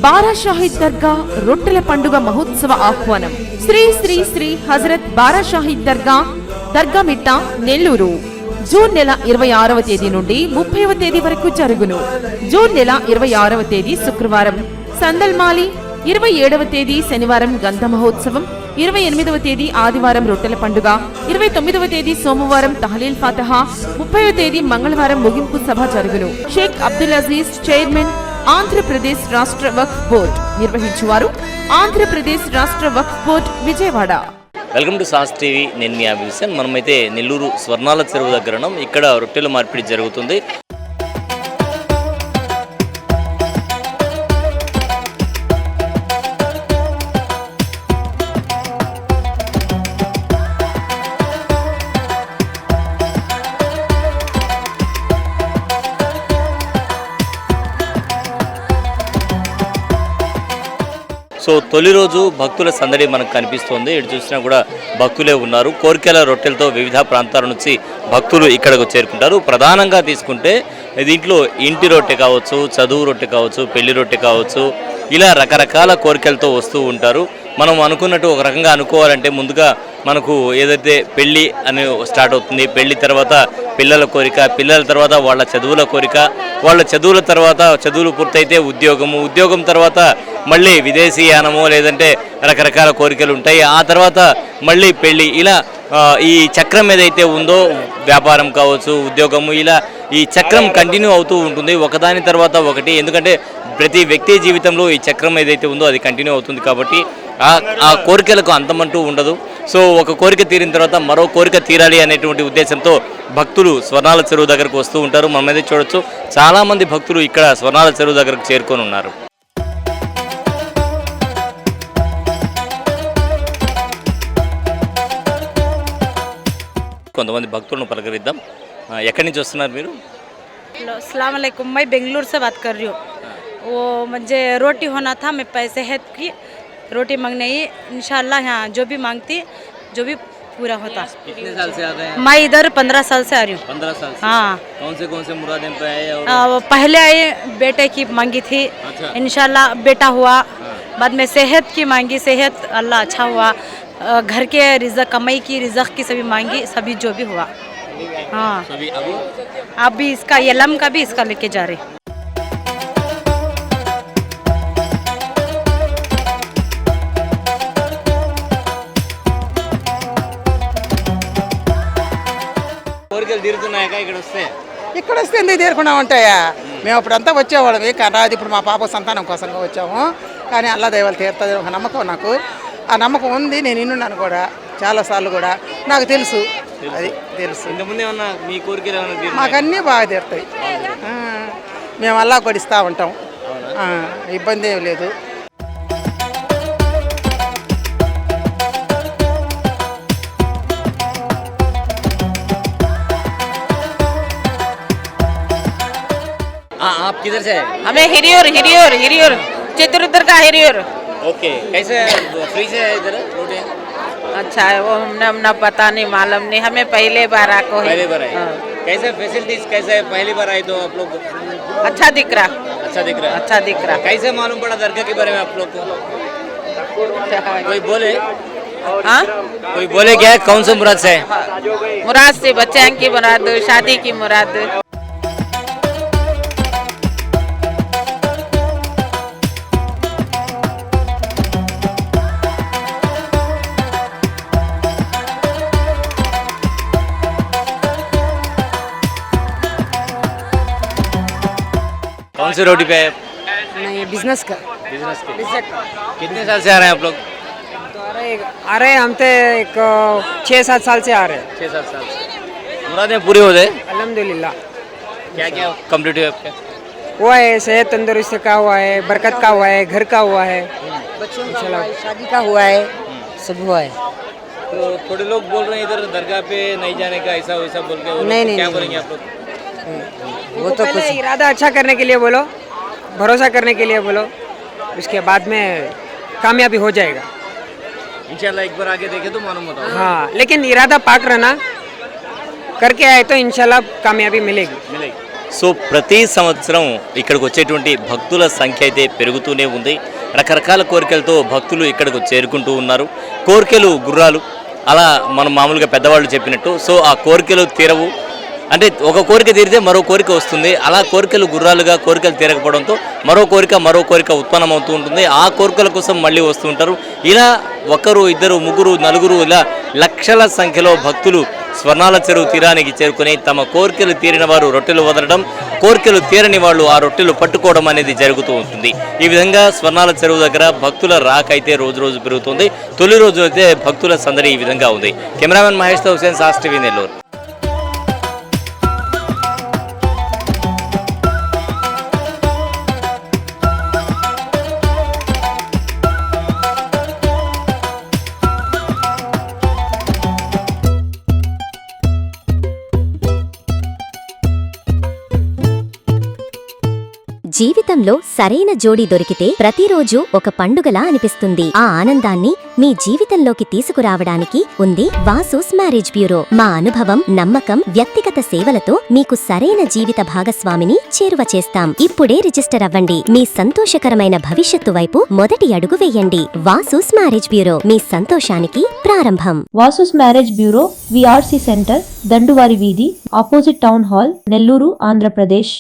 బారా షాహిద్ దర్గా రొట్టెల పండుగ మహోత్సవ ఆహ్వానం. శ్రీ శ్రీ శ్రీ హజరత్ బారా షాహిద్ దర్గా మిట్ట నెల్లూరు. జూన్ నెల 26వ తేదీ నుండి 30వ తేదీ వరకు జరుగును. జూన్ నెల 26వ తేదీ శుక్రవారం సందల్మాలి, 27వ తేదీ శనివారం గంధ మహోత్సవం, 28వ తేదీ ఆదివారం రొట్టెల పండుగ, 29వ తేదీ సోమవారం తహలీల్ ఫాతహా, 30వ తేదీ మంగళవారం ముగింపు సభ జరుగును. షేక్ అబ్దుల్ అజీజ్ చైర్మన్, ఆంధ్రప్రదేశ్ రాష్ట్ర వక్ఫ్ బోర్డ్. నిర్వహించువారు ఆంధ్రప్రదేశ్ రాష్ట్ర Waqf board, Vijayawada. Welcome to SAS TV. నేను మీ అభిషన్. మనమైతే నెల్లూరు స్వర్ణాల చెరువు దగ్గర ఉన్నాం. ఇక్కడ రొట్టెల మార్పిడి జరుగుతుంది. సో తొలి రోజు భక్తుల సందడి మనకు కనిపిస్తోంది. ఇటు చూసినా కూడా భక్తులే ఉన్నారు. కోరికల రొట్టెలతో వివిధ ప్రాంతాల నుంచి భక్తులు ఇక్కడకు చేరుకుంటారు. ప్రధానంగా తీసుకుంటే దీంట్లో ఇంటి రొట్టె కావచ్చు, చదువు రొట్టె కావచ్చు, పెళ్లి రొట్టె కావచ్చు, ఇలా రకరకాల కోరికలతో వస్తూ ఉంటారు. మనం అనుకున్నట్టు ఒక రకంగా అనుకోవాలంటే ముందుగా మనకు ఏదైతే పెళ్ళి అని స్టార్ట్ అవుతుంది, పెళ్లి తర్వాత పిల్లల కోరిక, పిల్లల తర్వాత వాళ్ళ చదువుల కోరిక, వాళ్ళ చదువుల తర్వాత చదువులు పూర్తయితే ఉద్యోగం తర్వాత మళ్ళీ విదేశీయానమో లేదంటే రకరకాల కోరికలు ఉంటాయి. ఆ తర్వాత మళ్ళీ పెళ్ళి. ఇలా ఈ చక్రం ఏదైతే ఉందో వ్యాపారం కావచ్చు, ఉద్యోగము, ఇలా ఈ చక్రం కంటిన్యూ అవుతూ ఉంటుంది ఒకదాని తర్వాత ఒకటి. ఎందుకంటే ప్రతి వ్యక్తి జీవితంలో ఈ చక్రం ఏదైతే ఉందో అది కంటిన్యూ అవుతుంది కాబట్టి ఆ కోరికలకు అంతమంటూ ఉండదు. సో ఒక కోరిక తీరిన తర్వాత మరో కోరిక తీరాలి అనేటువంటి ఉద్దేశంతో భక్తులు స్వర్ణాల చెరువు దగ్గరకు వస్తూ ఉంటారు. మనం అయితే చూడొచ్చు చాలామంది భక్తులు ఇక్కడ స్వర్ణాల చెరువు దగ్గరకు చేరుకొని ఉన్నారు. కొంతమంది భక్తులను పలకరిద్దాం. ఎక్కడి నుంచి వస్తున్నారు మీరు? अस्सलाम वालेकुम, मैं बेंगलुरु से बात कर रही हूँ. वो मुझे रोटी होना था, मैं पैसे है की रोटी मांगने ही इंशाल्लाह यहाँ जो भी मांगती जो भी पूरा होता. कितने साल से आ रहे हैं? मैं इधर 15 साल से आ रही हूँ. 15 साल से? हाँ. कौन से मुरादें पे आए? और पहले आए बेटे की मांगी थी. अच्छा. इंशाल्लाह बेटा हुआ. बाद में सेहत की मांगी, सेहत अल्लाह अच्छा हुआ. घर के रिज़्क़, कमाई की रिज़्क़ की सभी मांगी, सभी जो भी हुआ. हाँ. अभी इसका यलम का भी इसका लेके जा रहे. కోరికలు తీరుతున్నాయా ఇక్కడ వస్తే? ఇక్కడ వస్తే ఎందుకు తీరకుండా ఉంటాయా? మేము అప్పుడంతా వచ్చేవాళ్ళం కదా. ఇప్పుడు మా పాప సంతానం కోసంగా వచ్చాము. కానీ అల్లా దైవాలు తీరుతుంది ఒక నమ్మకం నాకు. ఆ నమ్మకం ఉంది. నేను విన్నాను కూడా చాలాసార్లు కూడా. నాకు తెలుసు, అది తెలుసు. ఇంతకుముందు ఏమన్నా మీ కోరికలు ఏమన్నా? మాకు అన్నీ బాగా తీరుతాయి. మేము అల్లా కొడిస్తూ ఉంటాం. ఇబ్బంది ఏమి లేదు. आप किधर से? हमें हिरियोर चित्रदुर्ग का हिरियोर. ओके. कैसे फ्री से है इधर रोटी? अच्छा है वो हमने पता नहीं, मालूम नहीं, हमें पहले बार आको है. पहले बार आए. कैसे फैसिलिटीज कैसे है? पहली बार आए तो आप लोग अच्छा दिख रहा. कैसे मालूम पड़ा दरगाह के बारे में आप लोग को? कोई बोले? हाँ, कोई बोले क्या? कौन सा मुराद से? मुराद से बच्चे की मुराद, शादी की मुराद. कौन सी रोटी पे है? नहीं, बिजनेस का. कितने साल से आ रहे हैं आप लोग? तो आ रहे हम तो एक 6-7 साल से आ रहे हैं. 6-7 साल से. मुरादें पूरी हो जाए अल्हम्दुलिल्लाह. क्या कंप्लीट हुआ आपका? हुआ है, सेहत तंदुरुस्ती का हुआ है, बरकत का हुआ है, घर का हुआ है, बच्चों का हुआ है, शादी का हुआ है, सब हुआ है. तो थोड़े लोग बोल रहे हैं इधर दरगाह पे नहीं जाने का, ऐसा वैसा बोल के. नहीं, क्या बोलेंगे आप लोग? वो तो पहले इरादा अच्छा करने के लिए बोलो, भरोसा करने के लिए बोलो, उसके बाद में कामयाबी हो जाएगा इंशाल्लाह. एक बार आगे देखे तो मालूम होता है. हाँ, लेकिन इरादा पाक रहना, करके आए तो इंशाल्लाह कामयाबी मिलेगी. సో ప్రతి సంవత్సరం ఇక్కడికి వచ్చేటువంటి భక్తుల సంఖ్య అయితే పెరుగుతూనే ఉంది. రకరకాల కోరికలతో భక్తులు ఇక్కడికి చేరుకుంటూ ఉన్నారు. కోరికలు గుర్రాలు, అలా మనం మామూలుగా పెద్దవాళ్ళు చెప్పినట్టు. సో ఆ కోరికలు తీరవు, అంటే ఒక కోరిక తీరితే మరో కోరిక వస్తుంది. అలా కోరికలు గుర్రాలుగా కోరికలు తీరకపోవడంతో మరో కోరిక ఉత్పన్నమవుతూ ఉంటుంది. ఆ కోరికల కోసం మళ్ళీ వస్తూ ఉంటారు. ఇలా ఒకరు, ఇద్దరు, ముగ్గురు, నలుగురు, ఇలా లక్షల సంఖ్యలో భక్తులు స్వర్ణాల చెరువు తీరానికి చేరుకుని తమ కోరికలు తీరిన వారు రొట్టెలు వదలడం, కోరికలు తీరని వాళ్ళు ఆ రొట్టెలు పట్టుకోవడం అనేది జరుగుతూ ఉంటుంది. ఈ విధంగా స్వర్ణాల చెరువు దగ్గర భక్తుల రాక అయితే రోజు రోజు పెరుగుతుంది. తొలి రోజు అయితే భక్తుల సందడి ఈ విధంగా ఉంది. కెమెరామెన్ మహేష్తో హుసేన్, సాస్ టీవీ, నెల్లూరు. జీవితంలో సరైన జోడీ దొరికితే ప్రతిరోజు ఒక పండుగలా అనిపిస్తుంది. ఆ ఆనందాన్ని మీ జీవితంలోకి తీసుకురావడానికి ఉంది వాసూస్ మ్యారేజ్ బ్యూరో. మా అనుభవం, నమ్మకం, వ్యక్తిగత సేవలతో మీకు సరైన జీవిత భాగస్వామిని చేరువ చేస్తాం. ఇప్పుడే రిజిస్టర్ అవ్వండి. మీ సంతోషకరమైన భవిష్యత్తు వైపు మొదటి అడుగు వేయండి. వాసూస్ మ్యారేజ్ బ్యూరో, మీ సంతోషానికి ప్రారంభం. Vasu's marriage bureau, VRC centre, దండువారి వీధి, opposite town hall, Nellore, Andhra Pradesh.